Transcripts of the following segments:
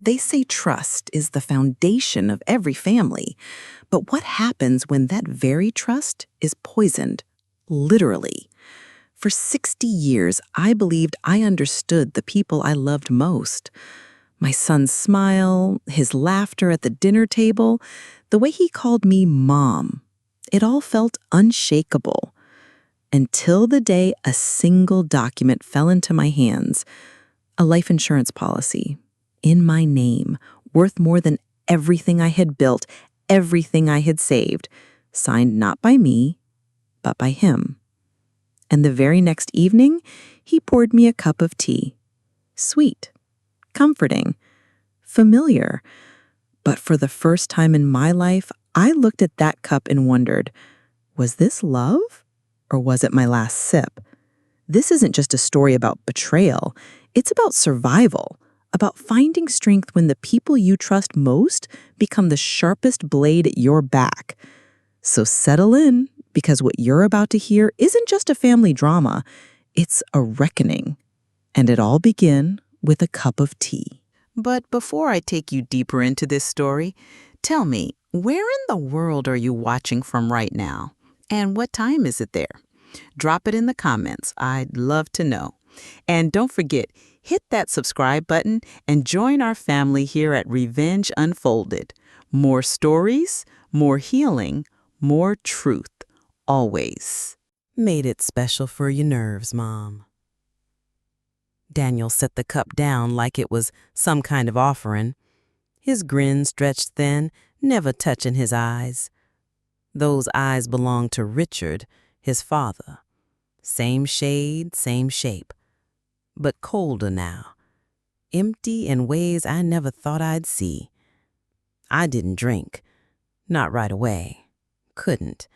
They say trust is the foundation of every family. But what happens when that very trust is poisoned? Literally. For 60 years, I believed I understood the people I loved most. My son's smile, his laughter at the dinner table, the way he called me Mom. It all felt unshakable. Until the day a single document fell into my hands, a life insurance policy, in my name, worth more than everything I had built, everything I had saved, signed not by me, but by him. And the very next evening, he poured me a cup of tea. Sweet, comforting, familiar. But for the first time in my life, I looked at that cup and wondered, was this love? Or was it my last sip? This isn't just a story about betrayal. It's about survival, about finding strength when the people you trust most become the sharpest blade at your back. So settle in, because what you're about to hear isn't just a family drama. It's a reckoning. And it all began with a cup of tea. But before I take you deeper into this story, tell me, where in the world are you watching from right now? And what time is it there? Drop it in the comments. I'd love to know. And don't forget, hit that subscribe button and join our family here at Revenge Unfolded. More stories, more healing, more truth, always. Made it special for your nerves, Mom. Daniel set the cup down like it was some kind of offering. His grin stretched thin, never touching his eyes. Those eyes belonged to Richard, his father. Same shade, same shape. But colder now. Empty in ways I never thought I'd see. I didn't drink. Not right away. Couldn't.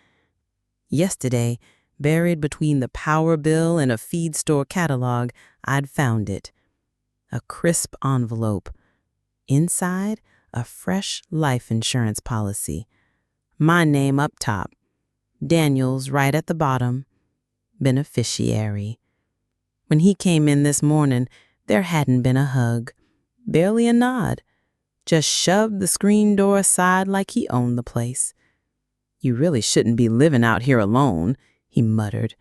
Yesterday, buried between the power bill and a feed store catalog, I'd found it. A crisp envelope. Inside, a fresh life insurance policy. My name up top. Daniel's right at the bottom. Beneficiary. When he came in this morning, there hadn't been a hug. Barely a nod. Just shoved the screen door aside like he owned the place. "You really shouldn't be living out here alone," he muttered,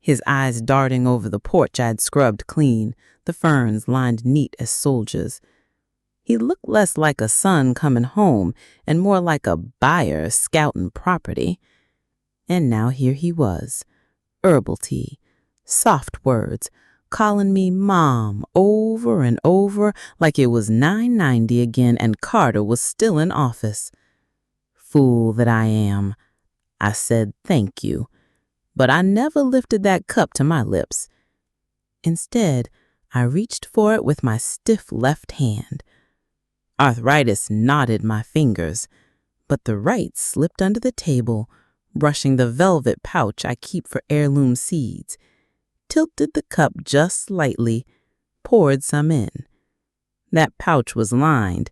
his eyes darting over the porch I'd scrubbed clean, the ferns lined neat as soldiers. He looked less like a son coming home and more like a buyer scouting property. And now here he was, herbal tea, soft words, calling me Mom over and over like it was 990 again and Carter was still in office. Fool that I am. I said thank you, but I never lifted that cup to my lips. Instead, I reached for it with my stiff left hand. Arthritis knotted my fingers, but the right slipped under the table, brushing the velvet pouch I keep for heirloom seeds, tilted the cup just slightly, poured some in. That pouch was lined.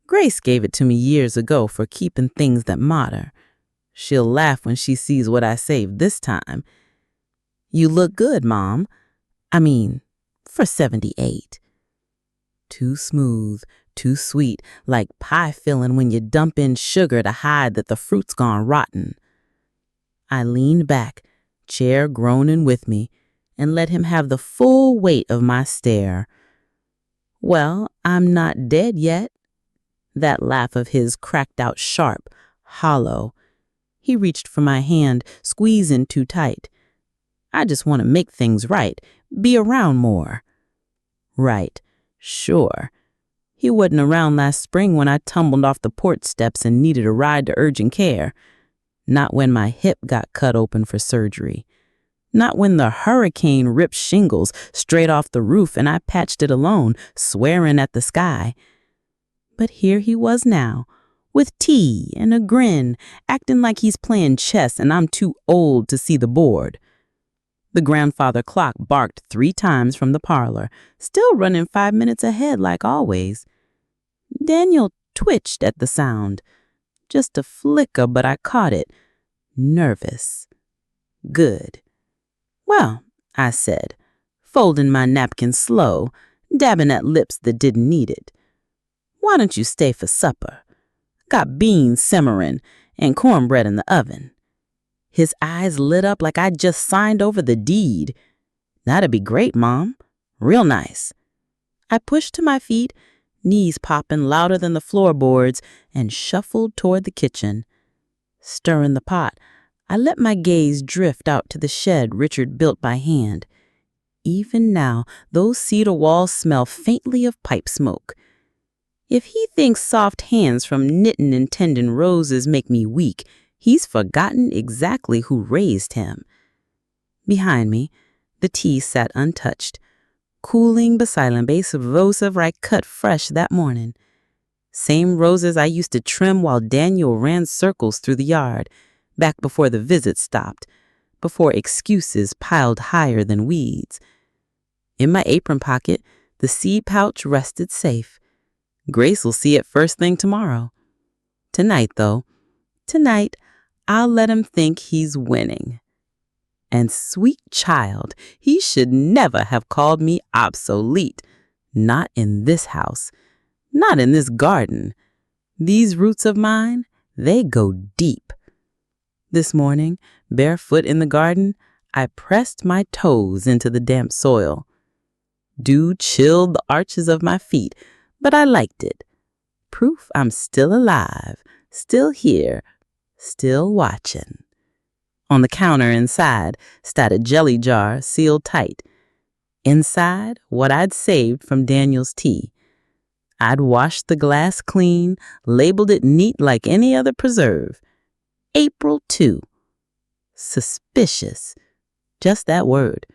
Grace gave it to me years ago for keeping things that matter. She'll laugh when she sees what I saved this time. "You look good, Mom. I mean, for 78. Too smooth, too sweet, like pie filling when you dump in sugar to hide that the fruit's gone rotten. I leaned back, chair groaning with me, and let him have the full weight of my stare. "Well, I'm not dead yet." That laugh of his cracked out sharp, hollow. He reached for my hand, squeezing too tight. "I just want to make things right, be around more." Right, sure. He wasn't around last spring when I tumbled off the porch steps and needed a ride to urgent care. Not when my hip got cut open for surgery. Not when the hurricane ripped shingles straight off the roof and I patched it alone, swearing at the sky. But here he was now, with tea and a grin, acting like he's playing chess and I'm too old to see the board. The grandfather clock barked 3 times from the parlor, still running 5 minutes ahead like always. Daniel twitched at the sound. Just a flicker, but I caught it. Nervous. Good. "Well," I said, folding my napkin slow, dabbing at lips that didn't need it. Why don't you stay for supper? Got beans simmering and cornbread in the oven." His eyes lit up like I'd just signed over the deed. "That'd be great, Mom. Real nice." I pushed to my feet, knees popping louder than the floorboards, and shuffled toward the kitchen. Stirring the pot, I let my gaze drift out to the shed Richard built by hand. Even now, those cedar walls smell faintly of pipe smoke. If he thinks soft hands from knitting and tending roses make me weak, he's forgotten exactly who raised him. Behind me, the tea sat untouched, cooling beside a vase of roses I cut fresh that morning. Same roses I used to trim while Daniel ran circles through the yard, back before the visit stopped, before excuses piled higher than weeds. In my apron pocket, the seed pouch rested safe. Grace will see it first thing tomorrow. Tonight, though, I'll let him think he's winning. And sweet child, he should never have called me obsolete. Not in this house. Not in this garden. These roots of mine, they go deep. This morning, barefoot in the garden, I pressed my toes into the damp soil. Dew chilled the arches of my feet, but I liked it. Proof I'm still alive, still here, still watching. On the counter inside sat a jelly jar sealed tight. Inside, what I'd saved from Daniel's tea. I'd washed the glass clean, labeled it neat like any other preserve. April 2. Suspicious. Just that word.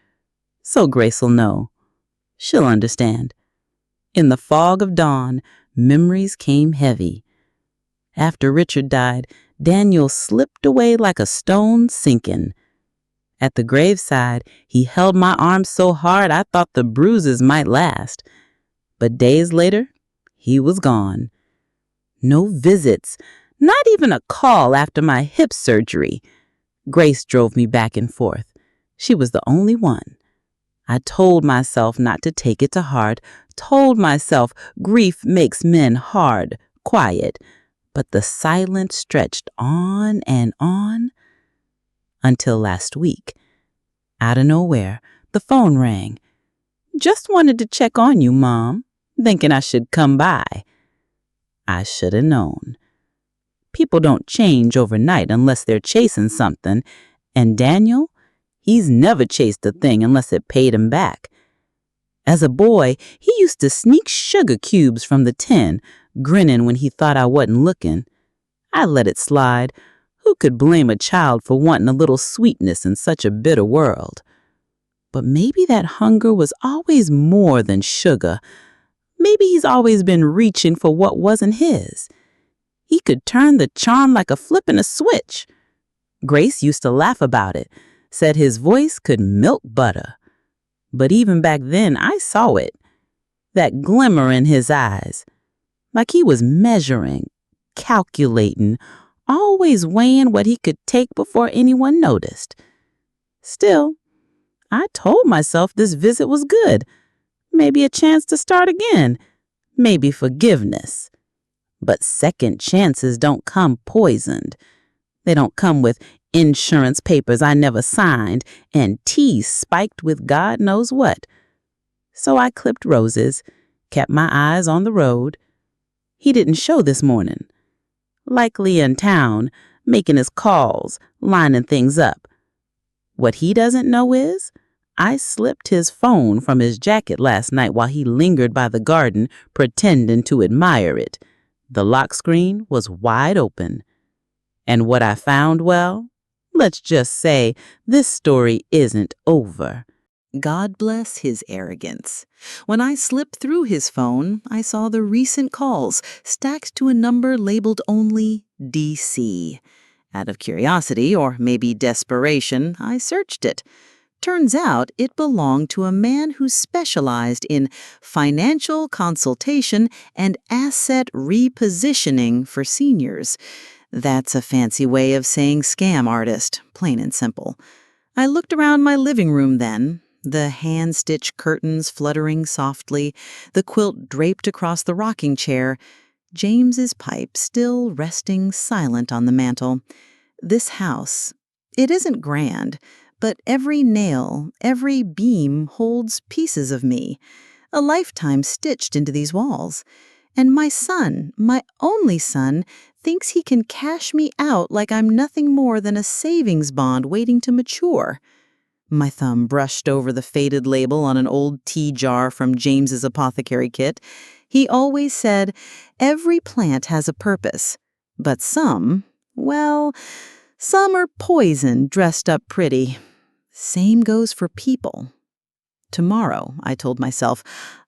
So Grace'll know. She'll understand. In the fog of dawn, memories came heavy. After Richard died, Daniel slipped away like a stone sinking. At the graveside, he held my arm so hard I thought the bruises might last. But days later, he was gone. No visits, not even a call after my hip surgery. Grace drove me back and forth. She was the only one. I told myself not to take it to heart, told myself grief makes men hard, quiet, but the silence stretched on and on until last week. Out of nowhere, the phone rang. "Just wanted to check on you, Mom, thinking I should come by." I should have known. People don't change overnight unless they're chasing something, and Daniel, he's never chased a thing unless it paid him back. As a boy, he used to sneak sugar cubes from the tin, grinning when he thought I wasn't looking. I let it slide. Who could blame a child for wanting a little sweetness in such a bitter world? But maybe that hunger was always more than sugar. Maybe he's always been reaching for what wasn't his. He could turn the charm like a flip in a switch. Grace used to laugh about it, said his voice could milk butter. But even back then, I saw it. That glimmer in his eyes. Like he was measuring, calculating, always weighing what he could take before anyone noticed. Still, I told myself this visit was good. Maybe a chance to start again. Maybe forgiveness. But second chances don't come poisoned. They don't come with insurance papers I never signed and tea spiked with God knows what. So I clipped roses, kept my eyes on the road. He didn't show this morning. Likely in town, making his calls, lining things up. What he doesn't know is, I slipped his phone from his jacket last night while he lingered by the garden, pretending to admire it. The lock screen was wide open. And what I found, well, let's just say this story isn't over. God bless his arrogance. When I slipped through his phone, I saw the recent calls stacked to a number labeled only DC. Out of curiosity, or maybe desperation, I searched it. Turns out it belonged to a man who specialized in financial consultation and asset repositioning for seniors. That's a fancy way of saying scam artist, plain and simple. I looked around my living room then. the hand-stitched curtains fluttering softly, the quilt draped across the rocking chair, James's pipe still resting silent on the mantel. This house, it isn't grand, but every nail, every beam holds pieces of me, a lifetime stitched into these walls. And my son, my only son, thinks he can cash me out like I'm nothing more than a savings bond waiting to mature. My thumb brushed over the faded label on an old tea jar from James's apothecary kit. He always said, every plant has a purpose, but some, well, some are poison dressed up pretty. Same goes for people. Tomorrow, I told myself,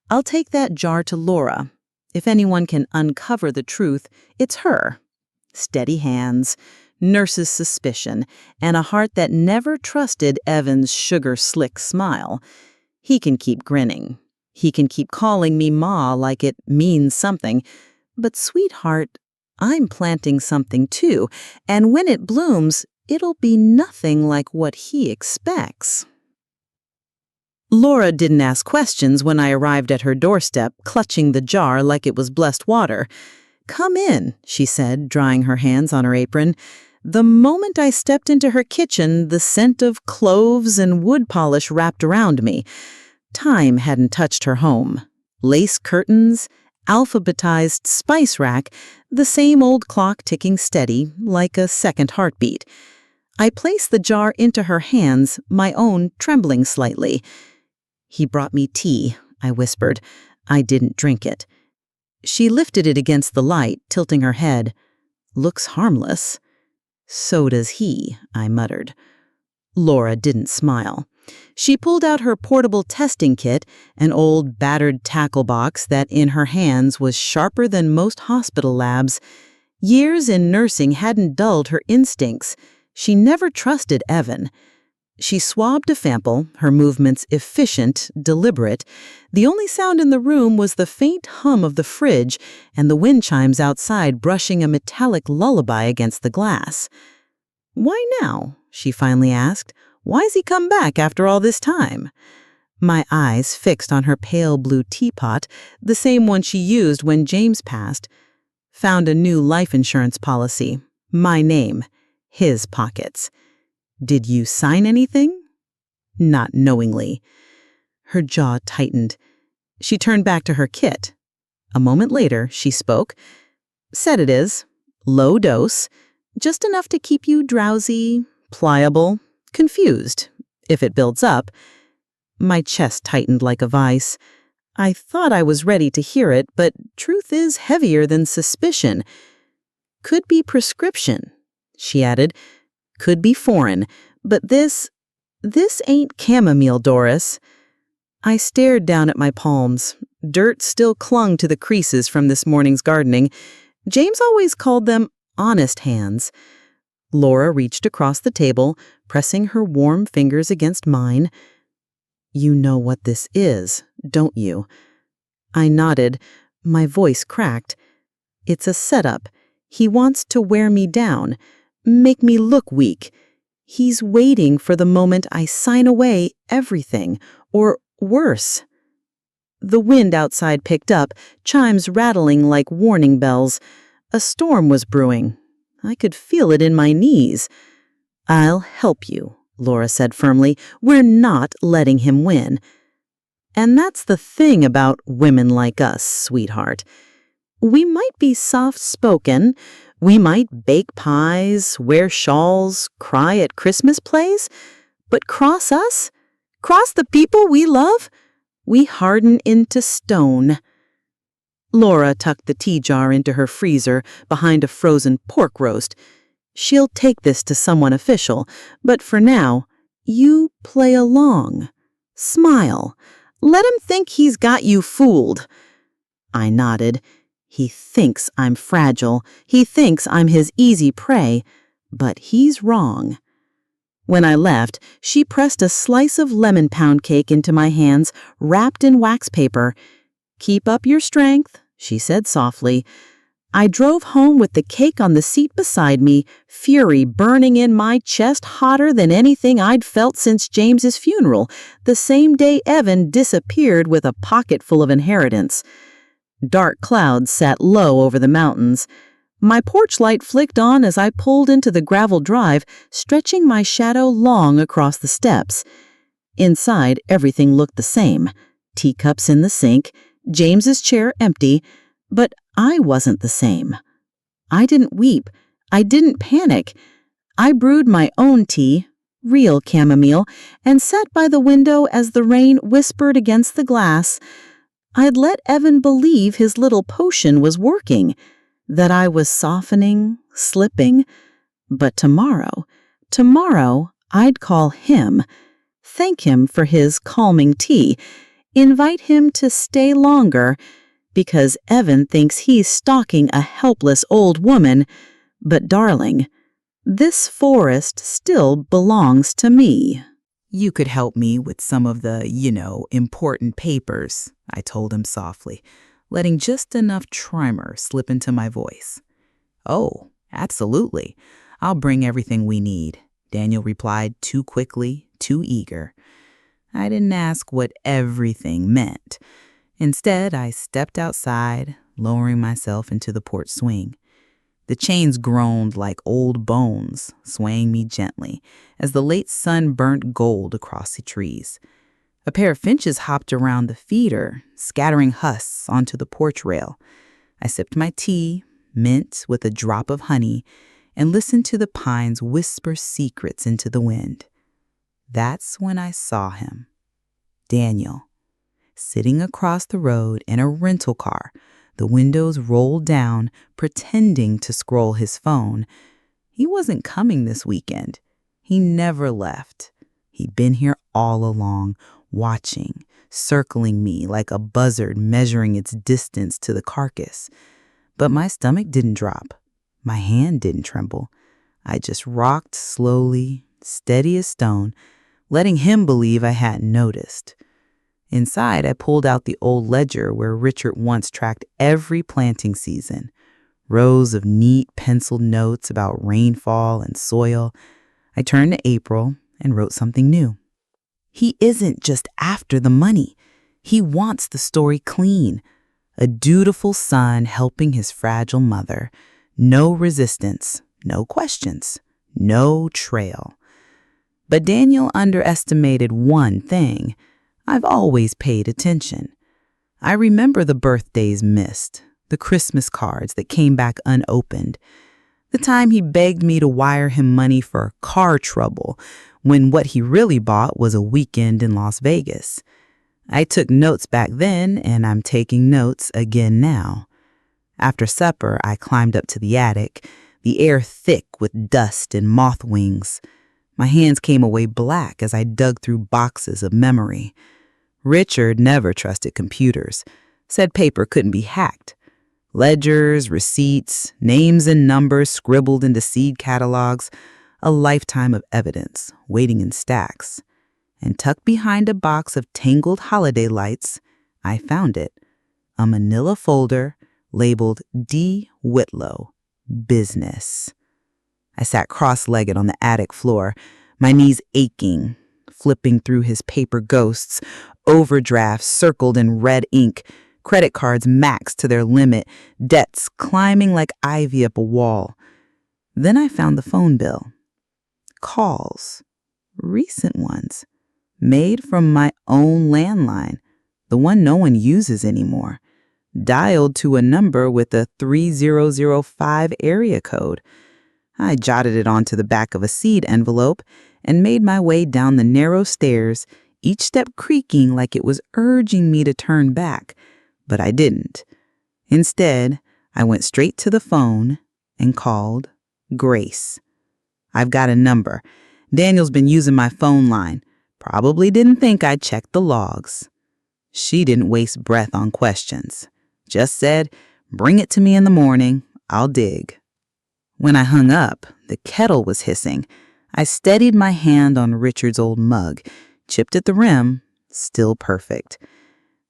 I'll take that jar to Laura. If anyone can uncover the truth, it's her. Steady hands, nurse's suspicion, and a heart that never trusted Evan's sugar-slick smile. He can keep grinning. He can keep calling me Ma like it means something. But, sweetheart, I'm planting something too, and when it blooms, it'll be nothing like what he expects. Laura didn't ask questions when I arrived at her doorstep, clutching the jar like it was blessed water. "Come in," she said, drying her hands on her apron. The moment I stepped into her kitchen, the scent of cloves and wood polish wrapped around me. Time hadn't touched her home. Lace curtains, alphabetized spice rack, the same old clock ticking steady, like a second heartbeat. I placed the jar into her hands, my own trembling slightly. "He brought me tea," I whispered. I didn't drink it. She lifted it against the light, tilting her head. "Looks harmless." "So does he," I muttered. Laura didn't smile. She pulled out her portable testing kit, an old battered tackle box that in her hands was sharper than most hospital labs. Years in nursing hadn't dulled her instincts. She never trusted Evan. She swabbed a sample, her movements efficient, deliberate. The only sound in the room was the faint hum of the fridge and the wind chimes outside brushing a metallic lullaby against the glass. "Why now?" she finally asked. "Why's he come back after all this time?" My eyes fixed on her pale blue teapot, the same one she used when James passed. Found a new life insurance policy. My name. His pockets. "Did you sign anything?" Not knowingly. Her jaw tightened. She turned back to her kit. A moment later, she spoke. "Sedatives. Low dose. Just enough to keep you drowsy, pliable, confused. If it builds up." My chest tightened like a vice. I thought I was ready to hear it, but truth is heavier than suspicion. "Could be prescription," she added. "Could be foreign, but this ain't chamomile, Doris." I stared down at my palms. Dirt still clung to the creases from this morning's gardening. James always called them honest hands. Laura reached across the table, pressing her warm fingers against mine. "You know what this is, don't you?" I nodded. My voice cracked. "It's a setup. He wants to wear me down. Make me look weak. He's waiting for the moment I sign away everything, or worse." The wind outside picked up, chimes rattling like warning bells. A storm was brewing. I could feel it in my knees. "I'll help you," Laura said firmly. "We're not letting him win." And that's the thing about women like us, sweetheart. We might be soft-spoken. We might bake pies, wear shawls, cry at Christmas plays, but cross us, cross the people we love, we harden into stone. Laura tucked the tea jar into her freezer behind a frozen pork roast. "She'll take this to someone official, but for now, you play along. Smile. Let him think he's got you fooled." I nodded. He thinks I'm fragile. He thinks I'm his easy prey. But he's wrong. When I left, she pressed a slice of lemon pound cake into my hands, wrapped in wax paper. "Keep up your strength," she said softly. I drove home with the cake on the seat beside me, fury burning in my chest hotter than anything I'd felt since James's funeral, the same day Evan disappeared with a pocket full of inheritance. Dark clouds sat low over the mountains. My porch light flicked on as I pulled into the gravel drive, stretching my shadow long across the steps. Inside, everything looked the same. Teacups in the sink, James's chair empty, but I wasn't the same. I didn't weep. I didn't panic. I brewed my own tea, real chamomile, and sat by the window as the rain whispered against the glass. I'd let Evan believe his little potion was working, that I was softening, slipping. But tomorrow, I'd call him, thank him for his calming tea, invite him to stay longer, because Evan thinks he's stalking a helpless old woman. But darling, this forest still belongs to me. You could help me with some of the, important papers, I told him softly, letting just enough tremor slip into my voice. Oh, absolutely. I'll bring everything we need, Daniel replied too quickly, too eager. I didn't ask what everything meant. Instead, I stepped outside, lowering myself into the porch swing. The chains groaned like old bones, swaying me gently as the late sun burnt gold across the trees. A pair of finches hopped around the feeder, scattering husks onto the porch rail. I sipped my tea, mint with a drop of honey, and listened to the pines whisper secrets into the wind. That's when I saw him. Daniel, sitting across the road in a rental car, the windows rolled down, pretending to scroll his phone. He wasn't coming this weekend. He never left. He'd been here all along, watching, circling me like a buzzard measuring its distance to the carcass. But my stomach didn't drop. My hand didn't tremble. I just rocked slowly, steady as stone, letting him believe I hadn't noticed. Inside, I pulled out the old ledger where Richard once tracked every planting season. Rows of neat penciled notes about rainfall and soil. I turned to April and wrote something new. He isn't just after the money. He wants the story clean. A dutiful son helping his fragile mother. No resistance, no questions, no trail. But Daniel underestimated one thing. I've always paid attention. I remember the birthdays missed, the Christmas cards that came back unopened, the time he begged me to wire him money for car trouble when what he really bought was a weekend in Las Vegas. I took notes back then, and I'm taking notes again now. After supper, I climbed up to the attic, the air thick with dust and moth wings. My hands came away black as I dug through boxes of memory. Richard never trusted computers, said paper couldn't be hacked. Ledgers, receipts, names and numbers scribbled into seed catalogs, a lifetime of evidence waiting in stacks. And tucked behind a box of tangled holiday lights, I found it, a manila folder labeled D. Whitlow, Business. I sat cross-legged on the attic floor, my knees aching, flipping through his paper ghosts, overdrafts circled in red ink, credit cards maxed to their limit, debts climbing like ivy up a wall. Then I found the phone bill. Calls, recent ones, made from my own landline, the one no one uses anymore, dialed to a number with a 3005 area code. I jotted it onto the back of a seed envelope and made my way down the narrow stairs, each step creaking like it was urging me to turn back, but I didn't. Instead, I went straight to the phone and called Grace. I've got a number. Daniel's been using my phone line. Probably didn't think I'd check the logs. She didn't waste breath on questions. Just said, "Bring it to me in the morning. I'll dig." When I hung up, the kettle was hissing. I steadied my hand on Richard's old mug, chipped at the rim, still perfect.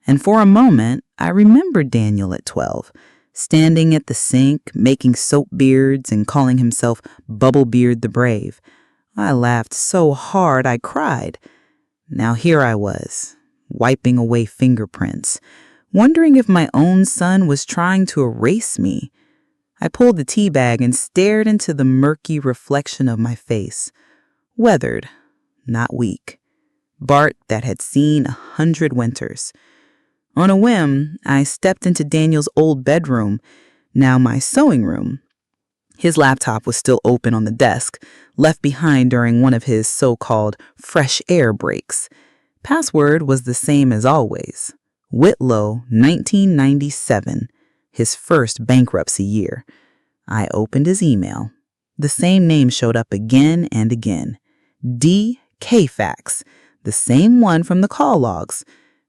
And for a moment, I remembered Daniel at 12, standing at the sink, making soap beards and calling himself Bubblebeard the Brave. I laughed so hard I cried. Now here I was, wiping away fingerprints, wondering if my own son was trying to erase me. I pulled the tea bag and stared into the murky reflection of my face. Weathered, not weak. Bark that had seen 100 winters. On a whim, I stepped into Daniel's old bedroom, now my sewing room. His laptop was still open on the desk, left behind during one of his so-called fresh air breaks. Password was the same as always. Whitlow, 1997, his first bankruptcy year. I opened his email. The same name showed up again and again. D. Kfax, the same one from the call logs.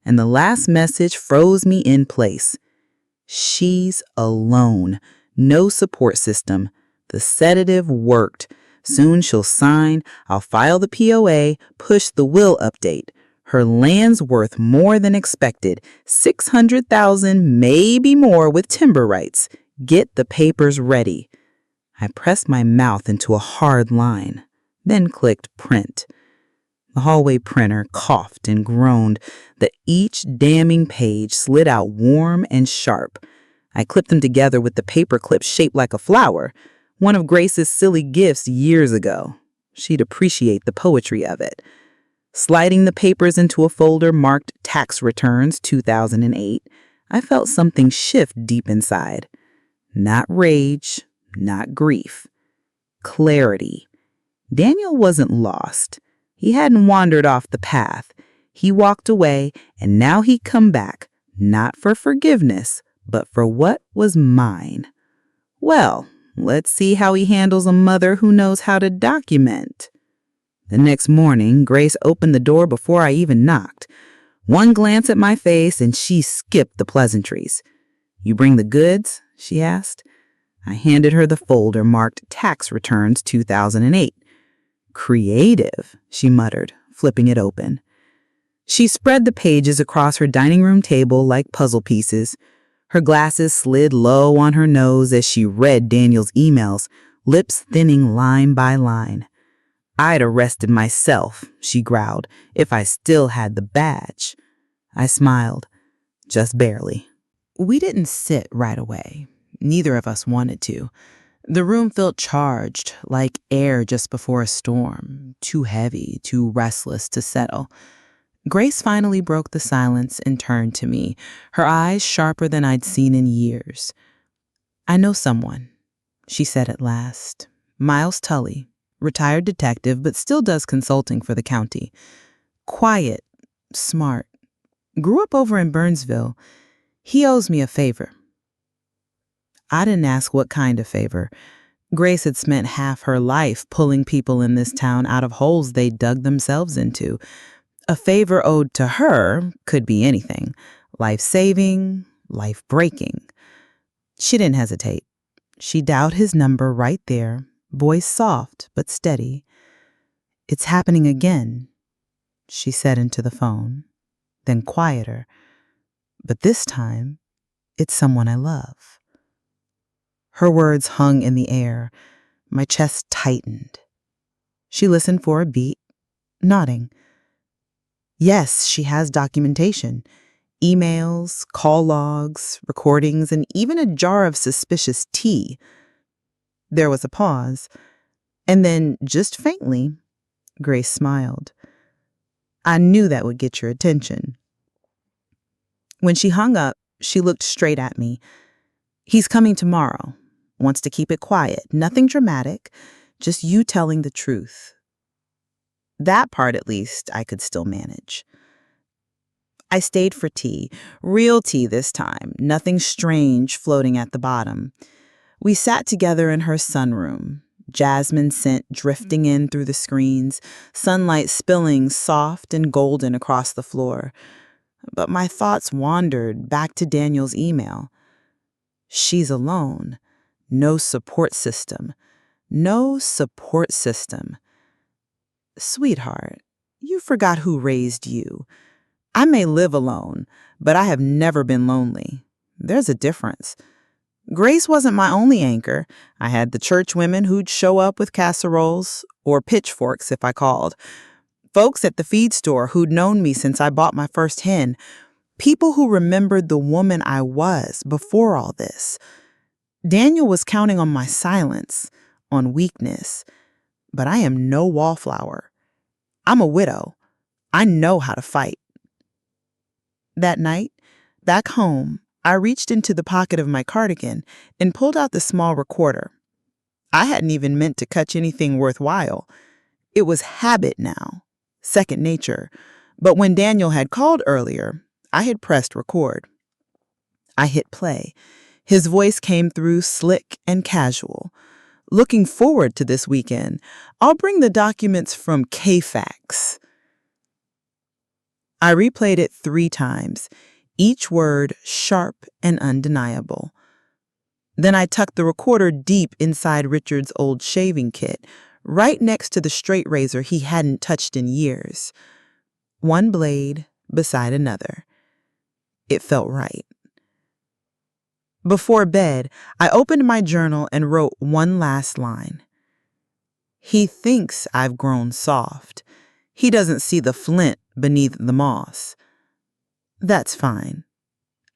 And the last message froze me in place. She's alone. No support system. The sedative worked. Soon she'll sign. I'll file the POA, push the will update. Her land's worth more than expected. $600,000, maybe more with timber rights. Get the papers ready. I pressed my mouth into a hard line, then clicked print. The hallway printer coughed and groaned that each damning page slid out warm and sharp. I clipped them together with the paper clip shaped like a flower, one of Grace's silly gifts years ago. She'd appreciate the poetry of it. Sliding the papers into a folder marked Tax Returns 2008, I felt something shift deep inside. Not rage, not grief. Clarity. Daniel wasn't lost. He hadn't wandered off the path. He walked away, and now he'd come back, not for forgiveness, but for what was mine. Well, let's see how he handles a mother who knows how to document. The next morning, Grace opened the door before I even knocked. One glance at my face, and she skipped the pleasantries. "You bring the goods?" she asked. I handed her the folder marked Tax Returns 2008. "Creative," she muttered, flipping it open. She spread the pages across her dining room table like puzzle pieces. Her glasses slid low on her nose as she read Daniel's emails, lips thinning line by line. "I'd arrested myself," she growled, "if I still had the badge." I smiled, just barely. We didn't sit right away. Neither of us wanted to. The room felt charged, like air just before a storm, too heavy, too restless to settle. Grace finally broke the silence and turned to me, her eyes sharper than I'd seen in years. "I know someone," she said at last. "Miles Tully, retired detective, but still does consulting for the county. Quiet, smart. Grew up over in Burnsville. He owes me a favor." I didn't ask what kind of favor. Grace had spent half her life pulling people in this town out of holes they dug themselves into. A favor owed to her could be anything. Life-saving, life-breaking. She didn't hesitate. She dialed his number right there, voice soft but steady. "It's happening again," she said into the phone, then quieter. "But this time, it's someone I love." Her words hung in the air. My chest tightened. She listened for a beat, nodding. Yes, she has documentation. Emails, call logs, recordings, and even a jar of suspicious tea. There was a pause. And then, just faintly, Grace smiled. "I knew that would get your attention." When she hung up, she looked straight at me. "He's coming tomorrow. Wants to keep it quiet. Nothing dramatic. Just you telling the truth." That part, at least, I could still manage. I stayed for tea. Real tea this time. Nothing strange floating at the bottom. We sat together in her sunroom. Jasmine scent drifting in through the screens. Sunlight spilling soft and golden across the floor. But my thoughts wandered back to Daniel's email. She's alone. No support system. No support system. Sweetheart, you forgot who raised you. I may live alone, but I have never been lonely. There's a difference. Grace wasn't my only anchor. I had the church women who'd show up with casseroles or pitchforks if I called. Folks at the feed store who'd known me since I bought my first hen. People who remembered the woman I was before all this. Daniel was counting on my silence, on weakness. But I am no wallflower. I'm a widow. I know how to fight. That night, back home, I reached into the pocket of my cardigan and pulled out the small recorder. I hadn't even meant to catch anything worthwhile. It was habit now, second nature. But when Daniel had called earlier, I had pressed record. I hit play. His voice came through slick and casual. Looking forward to this weekend, I'll bring the documents from KFAX. I replayed it 3 times, each word sharp and undeniable. Then I tucked the recorder deep inside Richard's old shaving kit, right next to the straight razor he hadn't touched in years. One blade beside another. It felt right. Before bed, I opened my journal and wrote one last line. He thinks I've grown soft. He doesn't see the flint beneath the moss. That's fine.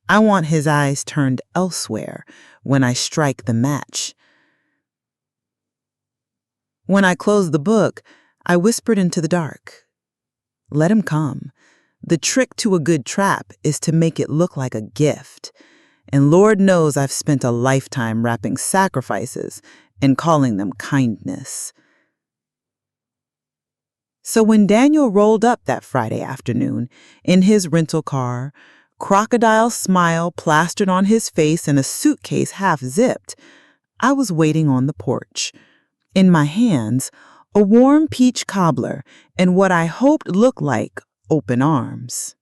I want his eyes turned elsewhere when I strike the match. When I closed the book, I whispered into the dark. Let him come. The trick to a good trap is to make it look like a gift. And Lord knows I've spent a lifetime wrapping sacrifices and calling them kindness. So when Daniel rolled up that Friday afternoon in his rental car, crocodile smile plastered on his face and a suitcase half zipped, I was waiting on the porch. In my hands, a warm peach cobbler and what I hoped looked like open arms.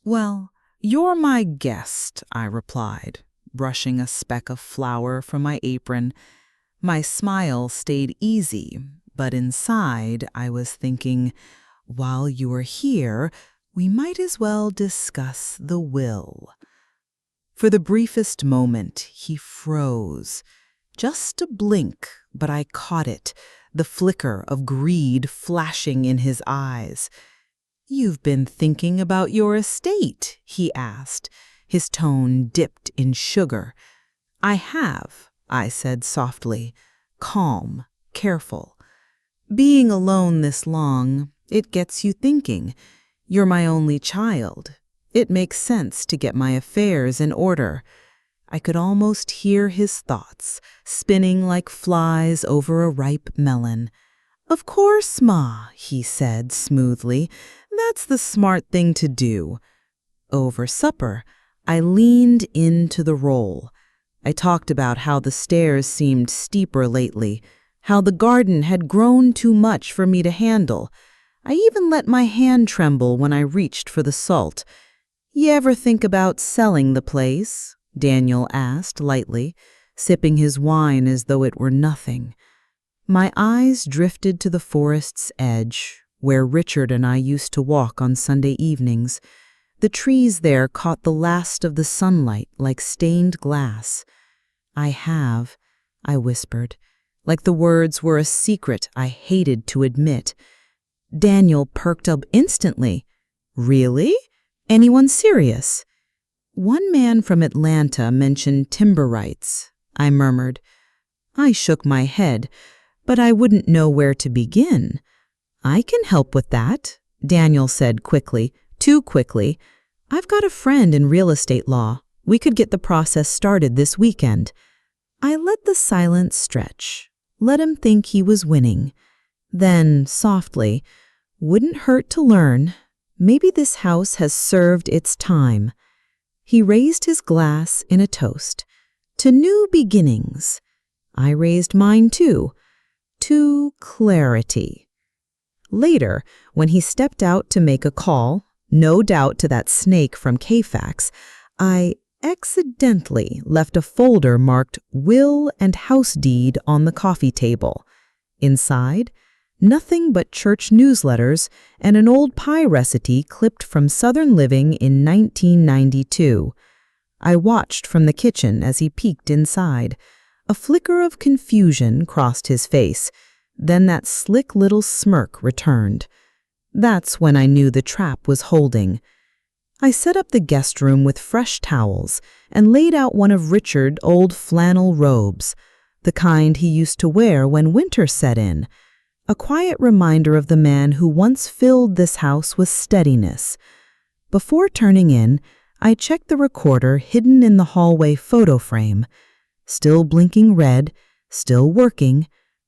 Well, you're my guest, I replied, brushing a speck of flour from my apron. My smile stayed easy, but inside I was thinking, while you are here, we might as well discuss the will. For the briefest moment, he froze. Just a blink, but I caught it, the flicker of greed flashing in his eyes. You've been thinking about your estate, he asked, his tone dipped in sugar. I have, I said softly, calm, careful. Being alone this long, it gets you thinking. You're my only child. It makes sense to get my affairs in order. I could almost hear his thoughts, spinning like flies over a ripe melon. Of course, Ma, he said smoothly. That's the smart thing to do. Over supper, I leaned into the role. I talked about how the stairs seemed steeper lately, how the garden had grown too much for me to handle. I even let my hand tremble when I reached for the salt. You ever think about selling the place? Daniel asked lightly, sipping his wine as though it were nothing. My eyes drifted to the forest's edge, where Richard and I used to walk on Sunday evenings. The trees there caught the last of the sunlight like stained glass. I have, I whispered, like the words were a secret I hated to admit. Daniel perked up instantly. Really? Anyone serious? One man from Atlanta mentioned timber rights, I murmured. I shook my head, but I wouldn't know where to begin. I can help with that, Daniel said quickly, too quickly. I've got a friend in real estate law. We could get the process started this weekend. I let the silence stretch, let him think he was winning. Then, softly, wouldn't hurt to learn. Maybe this house has served its time. He raised his glass in a toast. To new beginnings. I raised mine too. To clarity. Later, when he stepped out to make a call, no doubt to that snake from KFAX, I accidentally left a folder marked Will and House Deed on the coffee table. Inside, nothing but church newsletters and an old pie recipe clipped from Southern Living in 1992. I watched from the kitchen as he peeked inside. A flicker of confusion crossed his face. Then that slick little smirk returned. That's when I knew the trap was holding. I set up the guest room with fresh towels and laid out one of Richard's old flannel robes, the kind he used to wear when winter set in, a quiet reminder of the man who once filled this house with steadiness. Before turning in, I checked the recorder hidden in the hallway photo frame. Still blinking red, still working,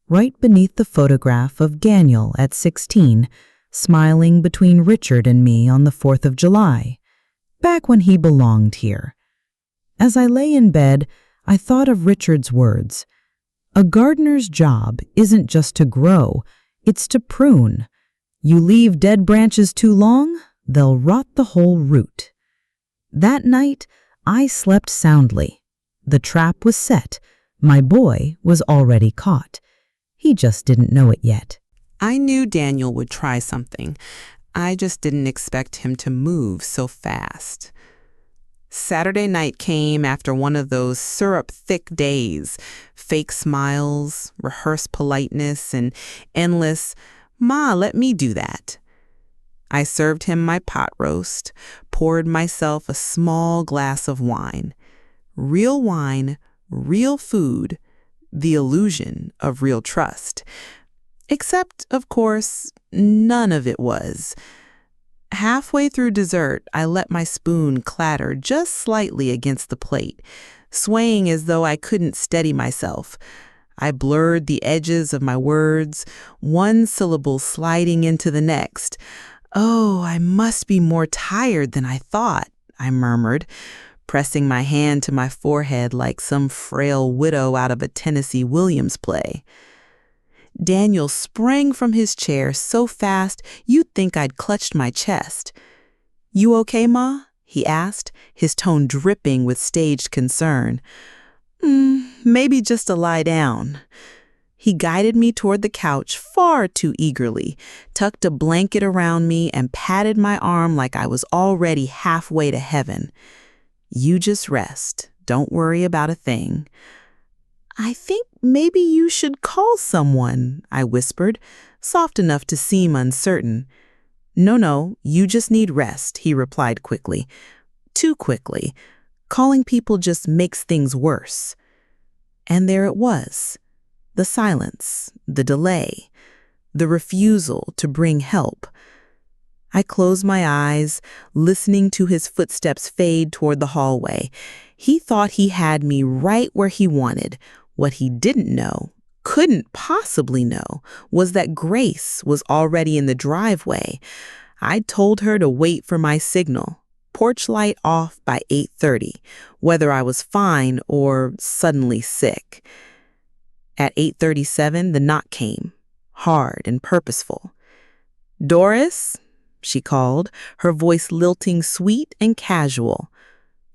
right beneath the photograph of Daniel at 16, smiling between Richard and me on the 4th of July, back when he belonged here. As I lay in bed, I thought of Richard's words. A gardener's job isn't just to grow, it's to prune. You leave dead branches too long, they'll rot the whole root. That night, I slept soundly. The trap was set. My boy was already caught. He just didn't know it yet. I knew Daniel would try something. I just didn't expect him to move so fast. Saturday night came after one of those syrup-thick days. Fake smiles, rehearsed politeness, and endless, "Ma, let me do that." I served him my pot roast, poured myself a small glass of wine. Real wine, real food, the illusion of real trust. Except, of course, none of it was. Halfway through dessert, I let my spoon clatter just slightly against the plate, swaying as though I couldn't steady myself. I blurred the edges of my words, one syllable sliding into the next. "Oh, I must be more tired than I thought," I murmured, pressing my hand to my forehead like some frail widow out of a Tennessee Williams play. Daniel sprang from his chair so fast you'd think I'd clutched my chest. "You okay, Ma?" he asked, his tone dripping with staged concern. Maybe just to lie down." He guided me toward the couch far too eagerly, tucked a blanket around me, and patted my arm like I was already halfway to heaven. "You just rest. Don't worry about a thing." "I think maybe you should call someone," I whispered, soft enough to seem uncertain. No, you just need rest," he replied quickly. Too quickly. Calling people just makes things worse. And there it was. The silence, the delay, the refusal to bring help. I closed my eyes, listening to his footsteps fade toward the hallway. He thought he had me right where he wanted. What he didn't know, couldn't possibly know, was that Grace was already in the driveway. I'd told her to wait for my signal, porch light off by 8:30, whether I was fine or suddenly sick. At 8:37, the knock came, hard and purposeful. "Doris?" she called, her voice lilting sweet and casual.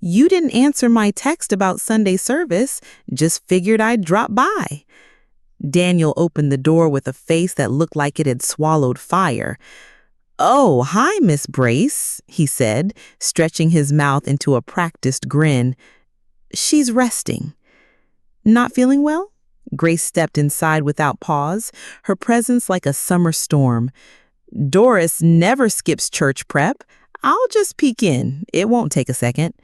"You didn't answer my text about Sunday service, just figured I'd drop by." Daniel opened the door with a face that looked like it had swallowed fire. "Oh, hi, Miss Brace," he said, stretching his mouth into a practiced grin. "She's resting." "Not feeling well?" Grace stepped inside without pause, her presence like a summer storm. "Doris never skips church prep. I'll just peek in. It won't take a second."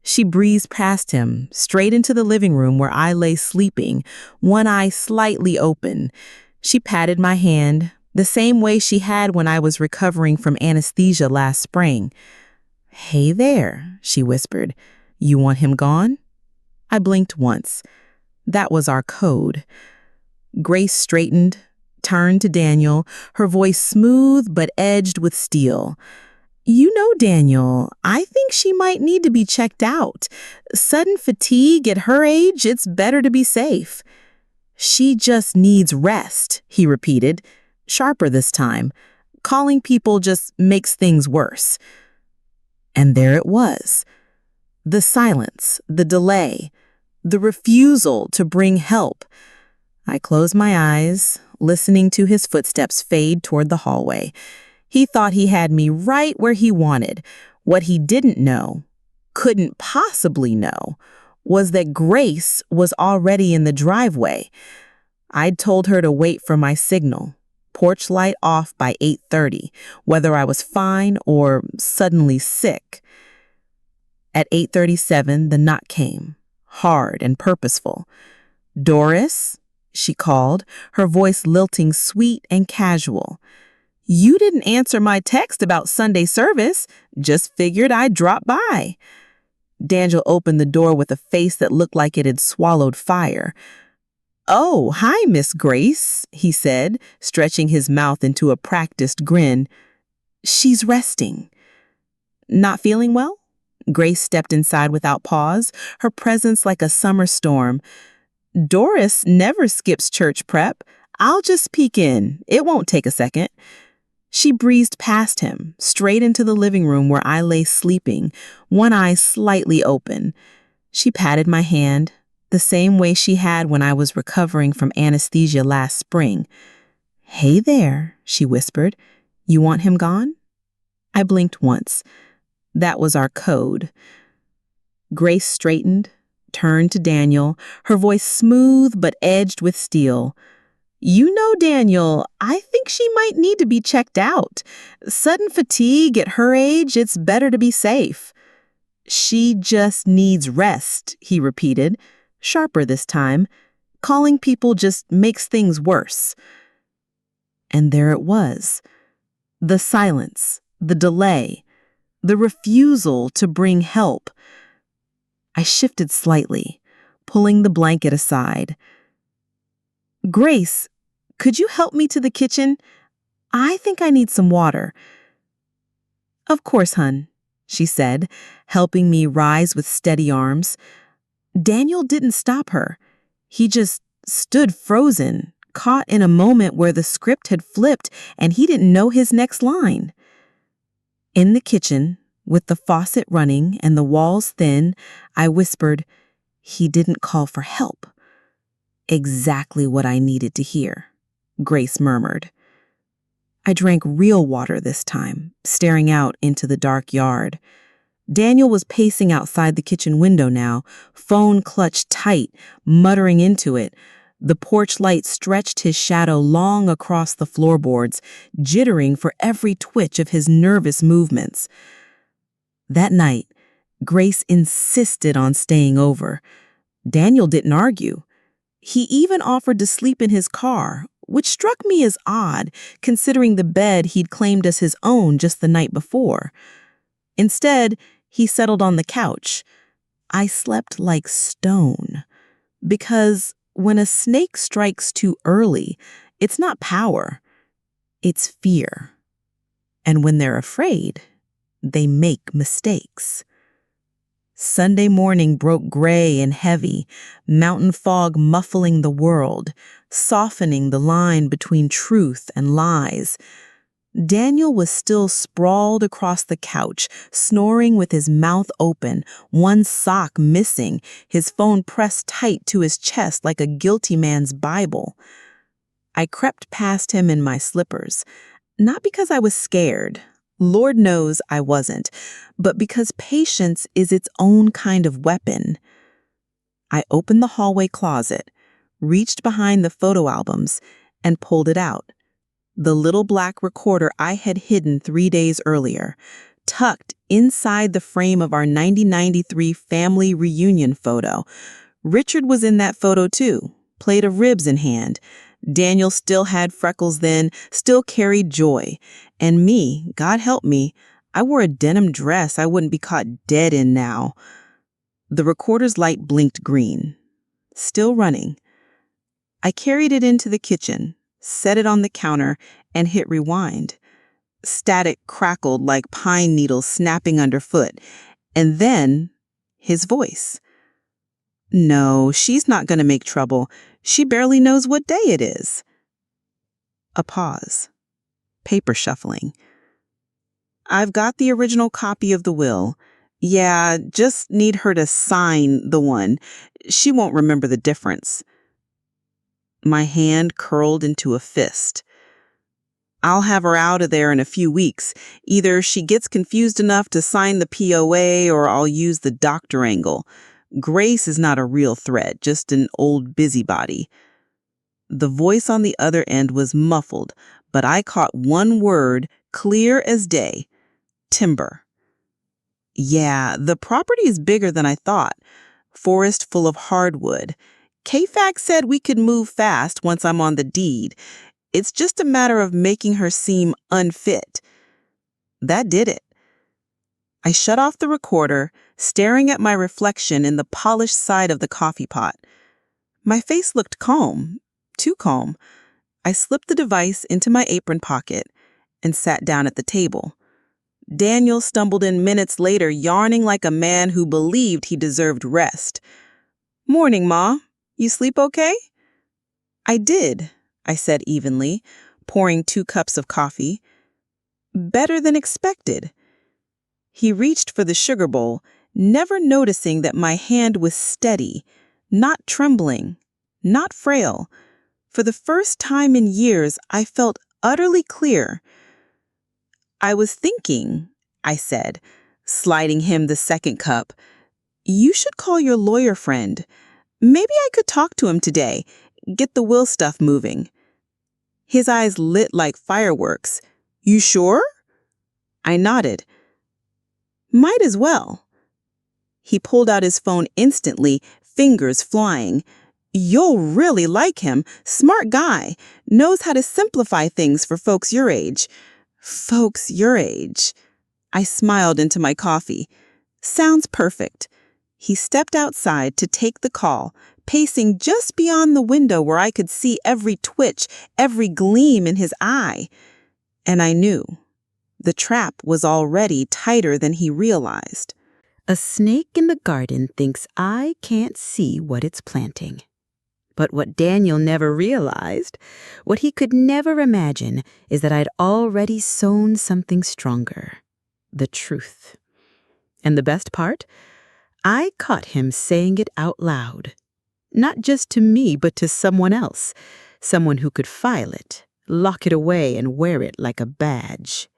She breezed past him, straight into the living room where I lay sleeping, one eye slightly open. She patted my hand, the same way she had when I was recovering from anesthesia last spring. "Hey there," she whispered. "You want him gone?" I blinked once. That was our code. Grace straightened, turned to Daniel, her voice smooth but edged with steel. "You know, Daniel, I think she might need to be checked out. Sudden fatigue at her age, it's better to be safe." "She just needs rest," he repeated, sharper this time. "Calling people just makes things worse." And there it was. The silence, the delay, the refusal to bring help. I closed my eyes, listening to his footsteps fade toward the hallway. He thought he had me right where he wanted. What he didn't know, couldn't possibly know was that Grace was already in the driveway. I'd told her to wait for my signal, porch light off by 8:30, whether I was fine or suddenly sick. At 8:37, the knock came, hard and purposeful. "Doris?" she called, her voice lilting sweet and casual. "You didn't answer my text about Sunday service. Just figured I'd drop by." Daniel opened the door with a face that looked like it had swallowed fire. "Oh, hi, Miss Grace," he said, stretching his mouth into a practiced grin. "She's resting." "Not feeling well?" Grace stepped inside without pause, her presence like a summer storm. "Doris never skips church prep. I'll just peek in. It won't take a second." She breezed past him, straight into the living room where I lay sleeping, one eye slightly open. She patted my hand, the same way she had when I was recovering from anesthesia last spring. "Hey there," she whispered. "You want him gone?" I blinked once. That was our code. Grace straightened, turned to Daniel, her voice smooth but edged with steel. "You know, Daniel, I think she might need to be checked out. Sudden fatigue at her age, it's better to be safe." "She just needs rest," he repeated, sharper this time. "Calling people just makes things worse." And there it was. The silence, the delay, the refusal to bring help. I shifted slightly, pulling the blanket aside. "Grace, could you help me to the kitchen? I think I need some water." "Of course, hun," she said, helping me rise with steady arms. Daniel didn't stop her. He just stood frozen, caught in a moment where the script had flipped and he didn't know his next line. In the kitchen, with the faucet running and the walls thin, I whispered, "He didn't call for help." "Exactly what I needed to hear," Grace murmured. I drank real water this time, staring out into the dark yard. Daniel was pacing outside the kitchen window now, phone clutched tight, muttering into it. The porch light stretched his shadow long across the floorboards, jittering for every twitch of his nervous movements. That night, Grace insisted on staying over. Daniel didn't argue. He even offered to sleep in his car, which struck me as odd, considering the bed he'd claimed as his own just the night before. Instead, he settled on the couch. I slept like stone. Because when a snake strikes too early, it's not power, it's fear. And when they're afraid, they make mistakes. Sunday morning broke gray and heavy, mountain fog muffling the world, softening the line between truth and lies. Daniel was still sprawled across the couch, snoring with his mouth open, one sock missing, his phone pressed tight to his chest like a guilty man's Bible. I crept past him in my slippers, not because I was scared. Lord knows I wasn't, but because patience is its own kind of weapon. I opened the hallway closet, reached behind the photo albums, and pulled it out. The little black recorder I had hidden 3 days earlier, tucked inside the frame of our 1993 family reunion photo. Richard was in that photo too, plate of ribs in hand. Daniel still had freckles then, still carried joy. And me, God help me, I wore a denim dress I wouldn't be caught dead in now. The recorder's light blinked green. Still running. I carried it into the kitchen, set it on the counter, and hit rewind. Static crackled like pine needles snapping underfoot. And then, his voice. "No, she's not going to make trouble. She barely knows what day it is." A pause. Paper shuffling. "I've got the original copy of the will. Yeah, just need her to sign the one. She won't remember the difference." My hand curled into a fist. I'll have her out of there in a few weeks. Either she gets confused enough to sign the POA or I'll use the doctor angle. Grace is not a real threat, just an old busybody. The voice on the other end was muffled, but I caught one word, clear as day. Timber. Yeah, the property is bigger than I thought. Forest full of hardwood. KFAX said we could move fast once I'm on the deed. It's just a matter of making her seem unfit. That did it. I shut off the recorder, staring at my reflection in the polished side of the coffee pot. My face looked calm, too calm. I slipped the device into my apron pocket and sat down at the table. Daniel stumbled in minutes later, yarning like a man who believed he deserved rest. "Morning, Ma. You sleep okay?" "I did," I said evenly, pouring 2 cups of coffee. "Better than expected." He reached for the sugar bowl, never noticing that my hand was steady, not trembling, not frail. For the first time in years, I felt utterly clear. "I was thinking," I said, sliding him the second cup, "you should call your lawyer friend. Maybe I could talk to him today, get the will stuff moving." His eyes lit like fireworks. "You sure?" I nodded. "Might as well." He pulled out his phone instantly, fingers flying. "You'll really like him. Smart guy. Knows how to simplify things for folks your age." Folks your age. I smiled into my coffee. Sounds perfect. He stepped outside to take the call, pacing just beyond the window where I could see every twitch, every gleam in his eye. And I knew. The trap was already tighter than he realized. A snake in the garden thinks I can't see what it's planting. But what Daniel never realized, what he could never imagine, is that I'd already sown something stronger. The truth. And the best part? I caught him saying it out loud. Not just to me, but to someone else. Someone who could file it, lock it away, and wear it like a badge.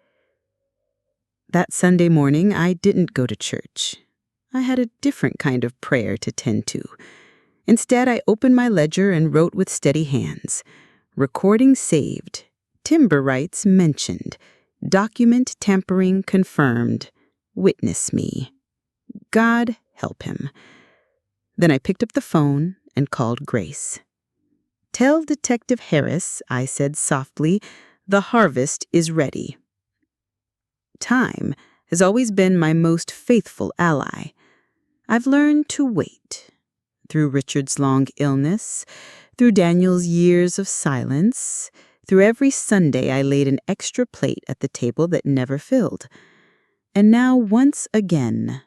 That Sunday morning, I didn't go to church. I had a different kind of prayer to tend to. Instead, I opened my ledger and wrote with steady hands. Recording saved. Timber rights mentioned. Document tampering confirmed. Witness me. God help him. Then I picked up the phone and called Grace. "Tell Detective Harris," I said softly, "the harvest is ready." Time has always been my most faithful ally. I've learned to wait. Through Richard's long illness, through Daniel's years of silence, through every Sunday I laid an extra plate at the table that never filled. And now once again,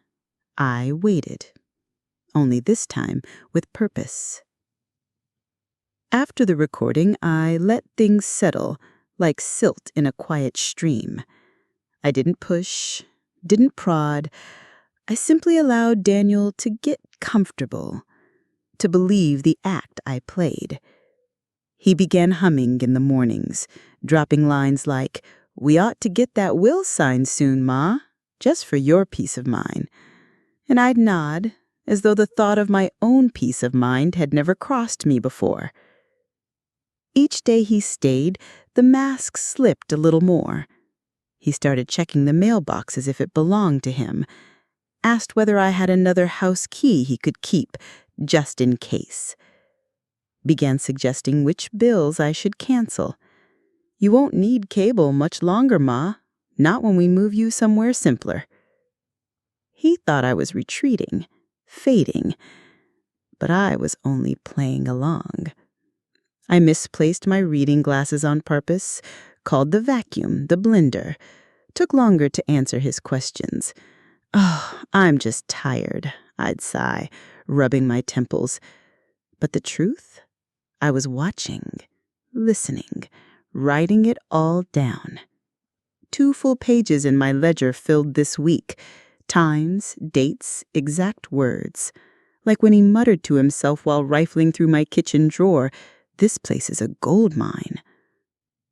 I waited. Only this time with purpose. After the recording, I let things settle like silt in a quiet stream. I didn't push, didn't prod. I simply allowed Daniel to get comfortable, to believe the act I played. He began humming in the mornings, dropping lines like, "We ought to get that will signed soon, Ma, just for your peace of mind." And I'd nod, as though the thought of my own peace of mind had never crossed me before. Each day he stayed, the mask slipped a little more. He started checking the mailbox as if it belonged to him, asked whether I had another house key he could keep, just in case. Began suggesting which bills I should cancel. "You won't need cable much longer, Ma. Not when we move you somewhere simpler." He thought I was retreating, fading, but I was only playing along. I misplaced my reading glasses on purpose, called the vacuum, the blender. Took longer to answer his questions. "Oh, I'm just tired," I'd sigh, rubbing my temples. But the truth? I was watching, listening, writing it all down. 2 full pages in my ledger filled this week. Times, dates, exact words. Like when he muttered to himself while rifling through my kitchen drawer, "This place is a gold mine."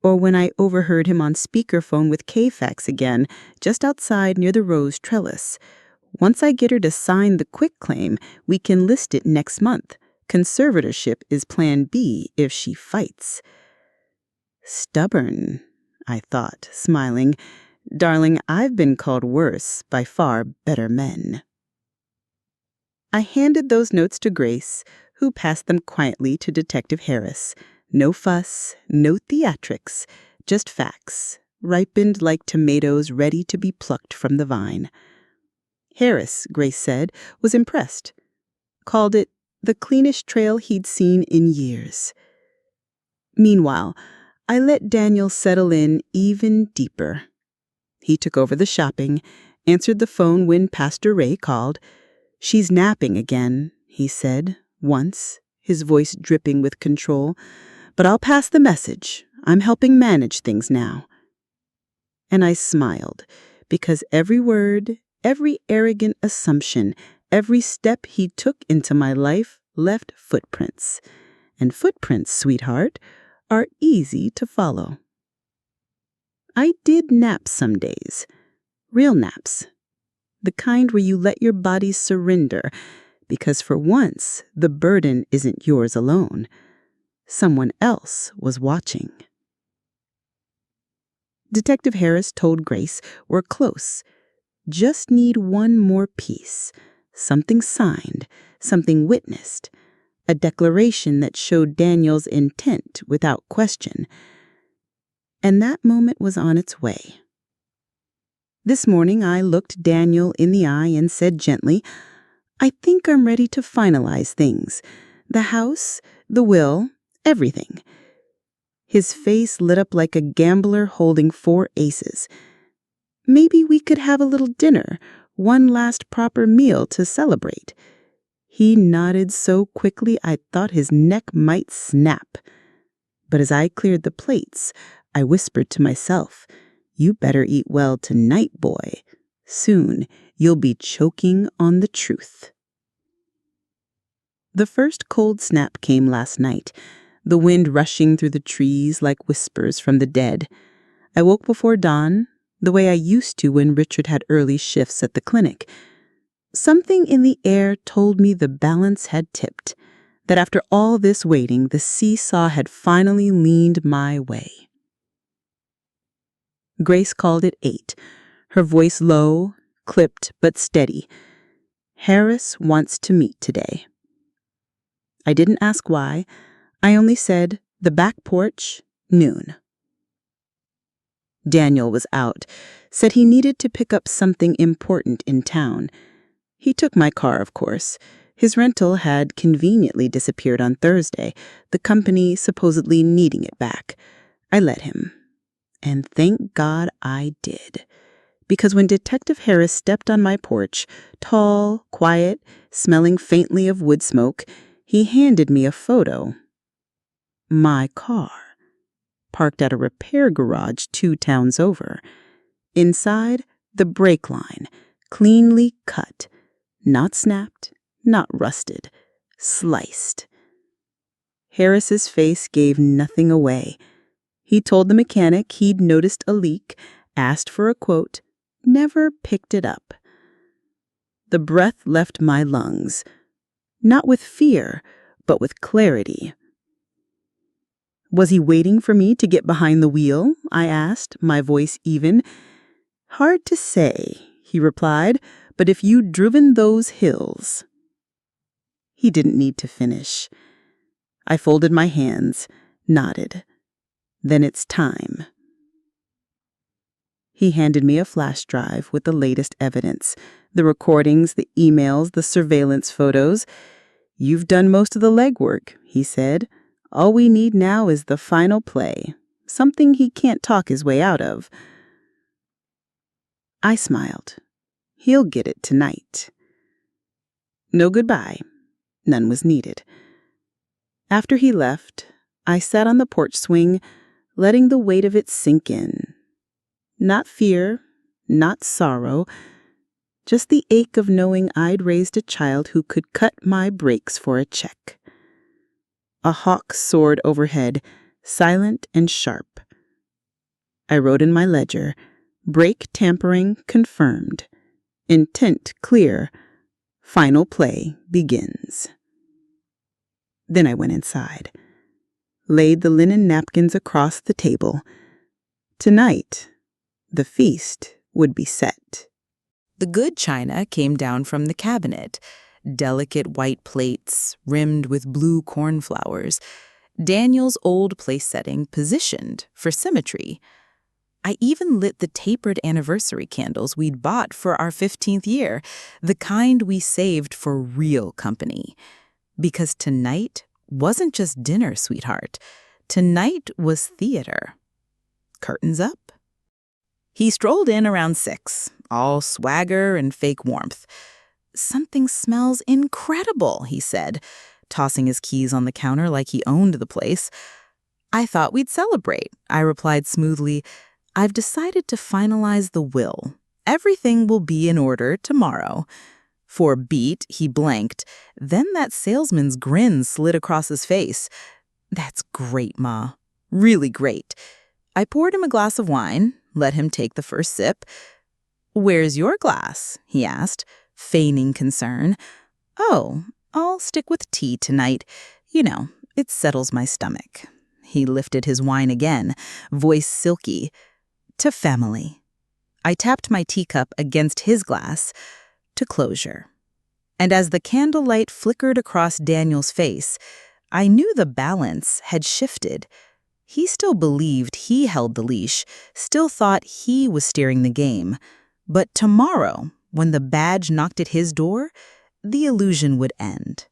Or when I overheard him on speakerphone with K-Fax again, just outside near the rose trellis. Once I get her to sign the quitclaim, we can list it next month. Conservatorship is plan B if she fights. Stubborn, I thought, smiling. Darling, I've been called worse by far better men. I handed those notes to Grace, who passed them quietly to Detective Harris. No fuss, no theatrics, just facts, ripened like tomatoes ready to be plucked from the vine. Harris, Grace said, was impressed. Called it the cleanest trail he'd seen in years. Meanwhile, I let Daniel settle in even deeper. He took over the shopping, answered the phone when Pastor Ray called. "She's napping again," he said, once, his voice dripping with control. "But I'll pass the message. I'm helping manage things now." And I smiled, because every word, every arrogant assumption, every step he took into my life left footprints. And footprints, sweetheart, are easy to follow. I did nap some days. Real naps. The kind where you let your body surrender, because for once, the burden isn't yours alone. Someone else was watching. Detective Harris told Grace we're close. Just need one more piece. Something signed, something witnessed. A declaration that showed Daniel's intent without question. And that moment was on its way. This morning I looked Daniel in the eye and said gently, "I think I'm ready to finalize things. The house, the will, everything." His face lit up like a gambler holding 4 aces. "Maybe we could have a little dinner, one last proper meal to celebrate." He nodded so quickly I thought his neck might snap. But as I cleared the plates, I whispered to myself, "You better eat well tonight, boy. Soon you'll be choking on the truth." The first cold snap came last night, the wind rushing through the trees like whispers from the dead. I woke before dawn, the way I used to when Richard had early shifts at the clinic. Something in the air told me the balance had tipped, that after all this waiting, the seesaw had finally leaned my way. Grace called it 8, her voice low, clipped but steady. "Harris wants to meet today." I didn't ask why. I only said, "The back porch, noon." Daniel was out, said he needed to pick up something important in town. He took my car, of course. His rental had conveniently disappeared on Thursday, the company supposedly needing it back. I let him. And thank God I did. Because when Detective Harris stepped on my porch, tall, quiet, smelling faintly of wood smoke, he handed me a photo. My car, parked at a repair garage 2 towns over. Inside, the brake line, cleanly cut, not snapped, not rusted, sliced. Harris's face gave nothing away. He told the mechanic he'd noticed a leak, asked for a quote, never picked it up. The breath left my lungs, not with fear, but with clarity. "Was he waiting for me to get behind the wheel?" I asked, my voice even. "Hard to say," he replied, "but if you'd driven those hills." He didn't need to finish. I folded my hands, nodded. "Then it's time." He handed me a flash drive with the latest evidence, the recordings, the emails, the surveillance photos. "You've done most of the legwork," he said. "All we need now is the final play, something he can't talk his way out of." I smiled. He'll get it tonight. No goodbye. None was needed. After he left, I sat on the porch swing, letting the weight of it sink in. Not fear, not sorrow, just the ache of knowing I'd raised a child who could cut my brakes for a check. A hawk soared overhead, silent and sharp, I wrote in my ledger, break tampering confirmed. Intent clear. Final play begins. Then I went inside, laid the linen napkins across the table. Tonight, the feast would be set. The good china came down from the cabinet, delicate white plates rimmed with blue cornflowers, Daniel's old place setting positioned for symmetry. I even lit the tapered anniversary candles we'd bought for our 15th year, the kind we saved for real company. Because tonight wasn't just dinner, sweetheart. Tonight was theater. Curtains up. He strolled in around 6, all swagger and fake warmth. "Something smells incredible," he said, tossing his keys on the counter like he owned the place. "I thought we'd celebrate," I replied smoothly. "I've decided to finalize the will. Everything will be in order tomorrow." For a beat, he blanked. Then that salesman's grin slid across his face. "That's great, Ma. Really great." I poured him a glass of wine, let him take the first sip. "Where's your glass?" he asked, feigning concern. "Oh, I'll stick with tea tonight. You know, it settles my stomach." He lifted his wine again, voice silky. "To family." I tapped my teacup against his glass. "To closure." And as the candlelight flickered across Daniel's face, I knew the balance had shifted. He still believed he held the leash, still thought he was steering the game. But tomorrow, when the badge knocked at his door, the illusion would end.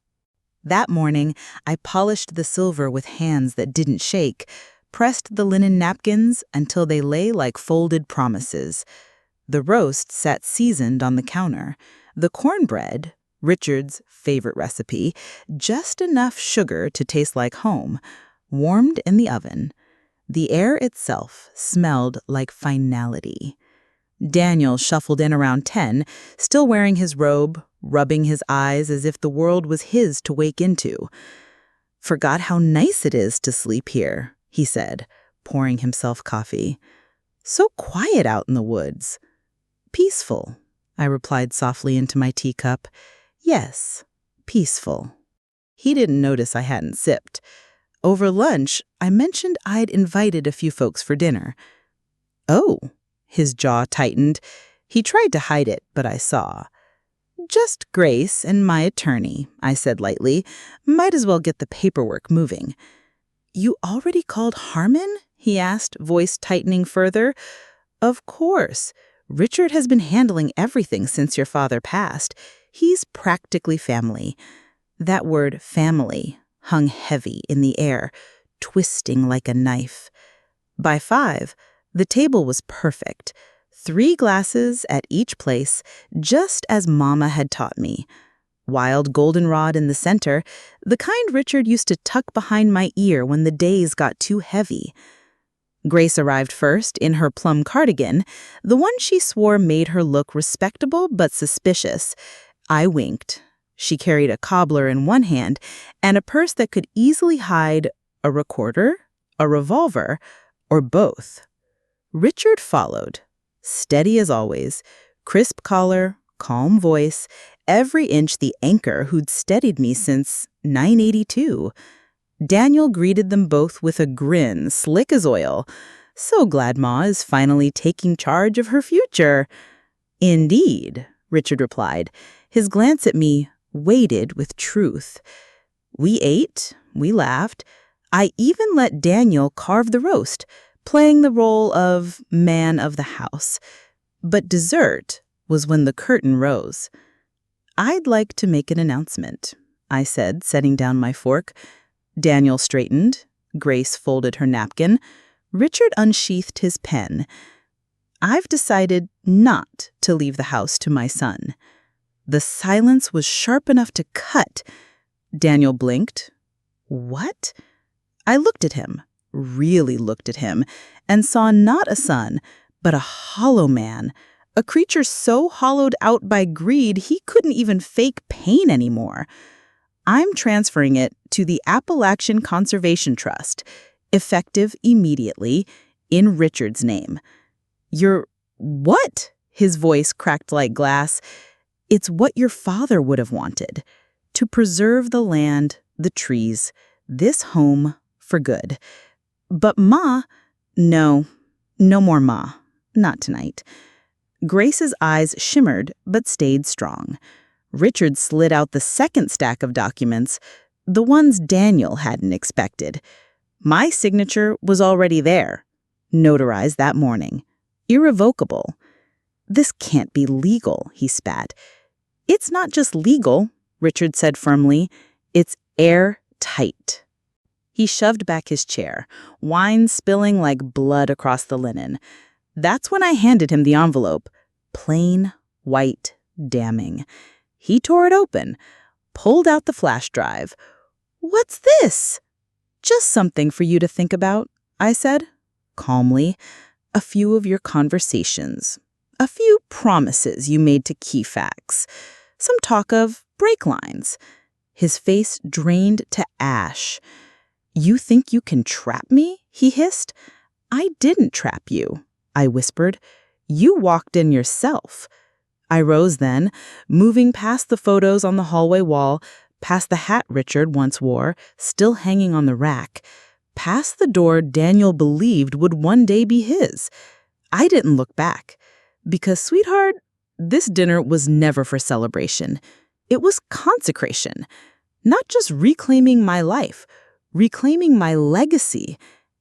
That morning, I polished the silver with hands that didn't shake, pressed the linen napkins until they lay like folded promises. The roast sat seasoned on the counter. The cornbread, Richard's favorite recipe, just enough sugar to taste like home, warmed in the oven. The air itself smelled like finality. Daniel shuffled in around 10, still wearing his robe, rubbing his eyes as if the world was his to wake into. "Forgot how nice it is to sleep here," he said, pouring himself coffee. "So quiet out in the woods." "Peaceful," I replied softly into my teacup. "Yes, peaceful." He didn't notice I hadn't sipped. Over lunch, I mentioned I'd invited a few folks for dinner. "Oh," his jaw tightened. He tried to hide it, but I saw. "Just Grace and my attorney," I said lightly. "Might as well get the paperwork moving." "You already called Harmon?" he asked, voice tightening further. "Of course. Richard has been handling everything since your father passed. He's practically family." That word family hung heavy in the air, twisting like a knife. By 5, the table was perfect. 3 glasses at each place, just as Mama had taught me. Wild goldenrod in the center, the kind Richard used to tuck behind my ear when the days got too heavy. Grace arrived first in her plum cardigan, the one she swore made her look respectable but suspicious. I winked. She carried a cobbler in one hand and a purse that could easily hide a recorder, a revolver, or both. Richard followed, steady as always, crisp collar, calm voice, every inch the anchor who'd steadied me since 982. Daniel greeted them both with a grin slick as oil. "So glad Ma is finally taking charge of her future." "Indeed," Richard replied, his glance at me weighted with truth. We ate, we laughed. I even let Daniel carve the roast, playing the role of man of the house. But dessert was when the curtain rose. "I'd like to make an announcement," I said, setting down my fork. Daniel straightened. Grace folded her napkin. Richard unsheathed his pen. "I've decided not to leave the house to my son." The silence was sharp enough to cut. Daniel blinked. "What?" I looked at him, really looked at him, and saw not a son, but a hollow man, a creature so hollowed out by greed he couldn't even fake pain anymore. "I'm transferring it to the Appalachian Conservation Trust, effective immediately, In Richard's name. Your what? His voice cracked like glass. It's what your father would have wanted. To preserve the land, the trees, this home for good. But Ma, no more Ma. Not tonight. Grace's eyes shimmered but stayed strong. Richard slid out the second stack of documents, the ones Daniel hadn't expected. My signature was already there, notarized that morning. Irrevocable. This can't be legal, he spat. It's not just legal, Richard said firmly. It's airtight. He shoved back his chair, wine spilling like blood across the linen. That's when I handed him the envelope. Plain, white, damning. He tore it open, pulled out the flash drive. What's this? Just something for you to think about, I said, calmly. A few of your conversations. A few promises you made to key facts. Some talk of break lines. His face drained to ash. You think you can trap me? He hissed. I didn't trap you, I whispered. You walked in yourself. I rose then, moving past the photos on the hallway wall, past the hat Richard once wore, still hanging on the rack, past the door Daniel believed would one day be his. I didn't look back, because, sweetheart, this dinner was never for celebration. It was consecration, not just reclaiming my life, reclaiming my legacy.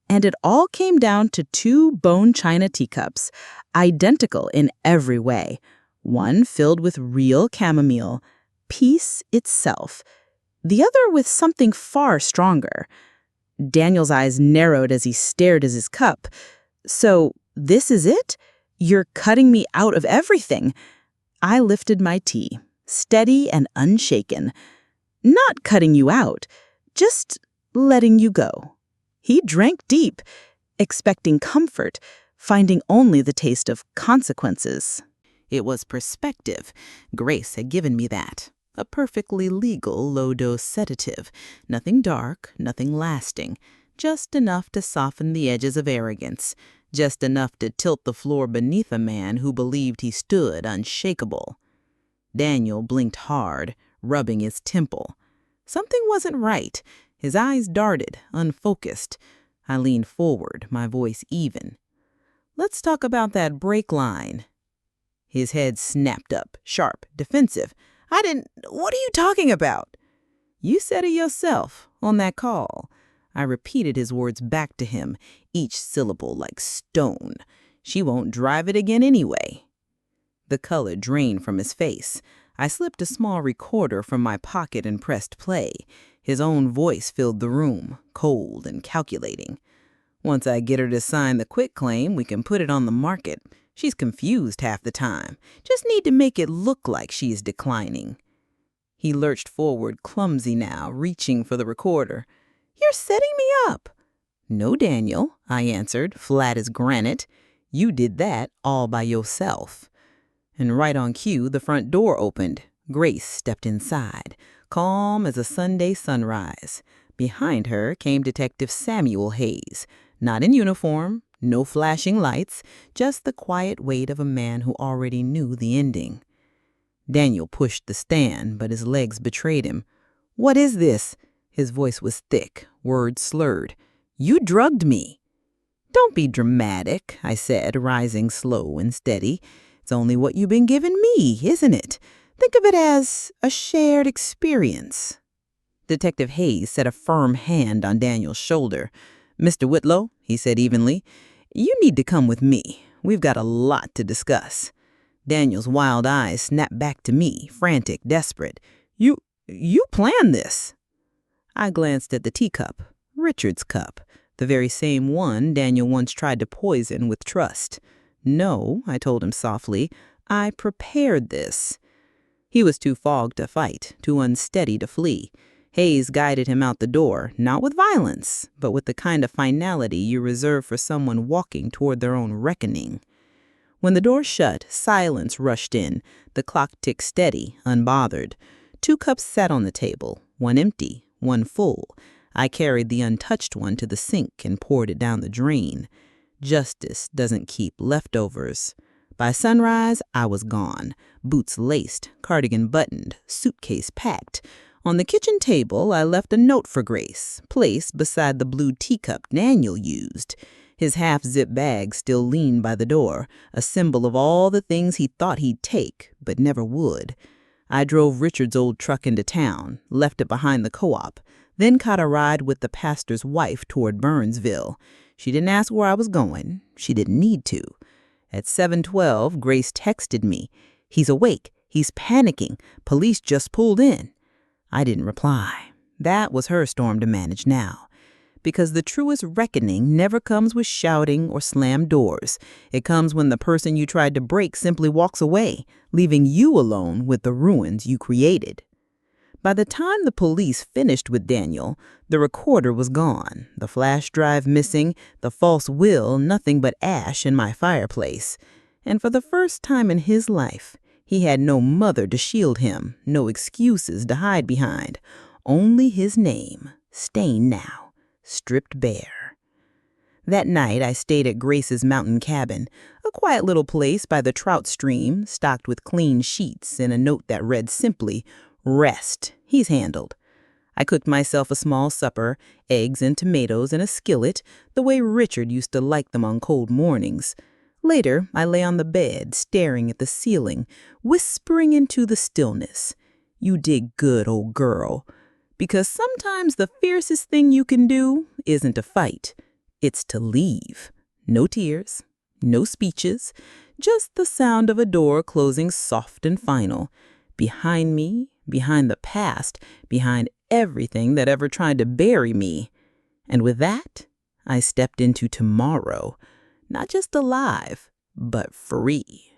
And it all came down to 2 bone china teacups, identical in every way. One filled with real chamomile, peace itself. The other with something far stronger. Daniel's eyes narrowed as he stared at his cup. So, this is it? You're cutting me out of everything. I lifted my tea, steady and unshaken. Not cutting you out, just letting you go. He drank deep, expecting comfort, finding only the taste of consequences. It was perspective. Grace had given me that. A perfectly legal low-dose sedative. Nothing dark, nothing lasting. Just enough to soften the edges of arrogance. Just enough to tilt the floor beneath a man who believed he stood unshakable. Daniel blinked hard, rubbing his temple. Something wasn't right. His eyes darted, unfocused. I leaned forward, my voice even. Let's talk about that break line. His head snapped up, sharp, defensive. What are you talking about? You said it yourself, on that call. I repeated his words back to him, each syllable like stone. She won't drive it again anyway. The color drained from his face. I slipped a small recorder from my pocket and pressed play. His own voice filled the room, cold and calculating. Once I get her to sign the quitclaim, we can put it on the market. She's confused half the time. Just need to make it look like she is declining. He lurched forward, clumsy now, reaching for the recorder. You're setting me up. No, Daniel, I answered, flat as granite. You did that all by yourself. And right on cue, the front door opened. Grace stepped inside, calm as a Sunday sunrise. Behind her came Detective Samuel Hayes, not in uniform, no flashing lights, just the quiet weight of a man who already knew the ending. Daniel pushed the stand, but his legs betrayed him. What is this? His voice was thick, words slurred. You drugged me. Don't be dramatic, I said, rising slow and steady. It's only what you've been giving me, isn't it? Think of it as a shared experience. Detective Hayes set a firm hand on Daniel's shoulder. Mr. Whitlow, he said evenly, you need to come with me. We've got a lot to discuss. Daniel's wild eyes snapped back to me, frantic, desperate. You planned this. I glanced at the teacup, Richard's cup, the very same one Daniel once tried to poison with trust. No, I told him softly, I prepared this. He was too fogged to fight, too unsteady to flee. Hayes guided him out the door, not with violence, but with the kind of finality you reserve for someone walking toward their own reckoning. When the door shut, silence rushed in. The clock ticked steady, unbothered. 2 cups sat on the table, one empty, one full. I carried the untouched one to the sink and poured it down the drain. Justice doesn't keep leftovers. By sunrise, I was gone, boots laced, cardigan buttoned, suitcase packed. On the kitchen table, I left a note for Grace, placed beside the blue teacup Daniel used. His half-zip bag still leaned by the door, a symbol of all the things he thought he'd take, but never would. I drove Richard's old truck into town, left it behind the co-op, then caught a ride with the pastor's wife toward Burnsville. She didn't ask where I was going. She didn't need to. At 7:12, Grace texted me. "He's awake. He's panicking. Police just pulled in." I didn't reply. That was her storm to manage now. Because the truest reckoning never comes with shouting or slammed doors. It comes when the person you tried to break simply walks away, leaving you alone with the ruins you created. By the time the police finished with Daniel, the recorder was gone, the flash drive missing, the false will nothing but ash in my fireplace. And for the first time in his life, he had no mother to shield him, no excuses to hide behind, only his name, stained now, stripped bare. That night, I stayed at Grace's mountain cabin, a quiet little place by the trout stream, stocked with clean sheets and a note that read simply, "Rest, he's handled." I cooked myself a small supper, eggs and tomatoes in a skillet, the way Richard used to like them on cold mornings. Later, I lay on the bed, staring at the ceiling, whispering into the stillness, "You did good, old girl." Because sometimes the fiercest thing you can do isn't to fight, it's to leave. No tears, no speeches, just the sound of a door closing soft and final. Behind me, behind the past, behind everything that ever tried to bury me. And with that, I stepped into tomorrow, not just alive, but free.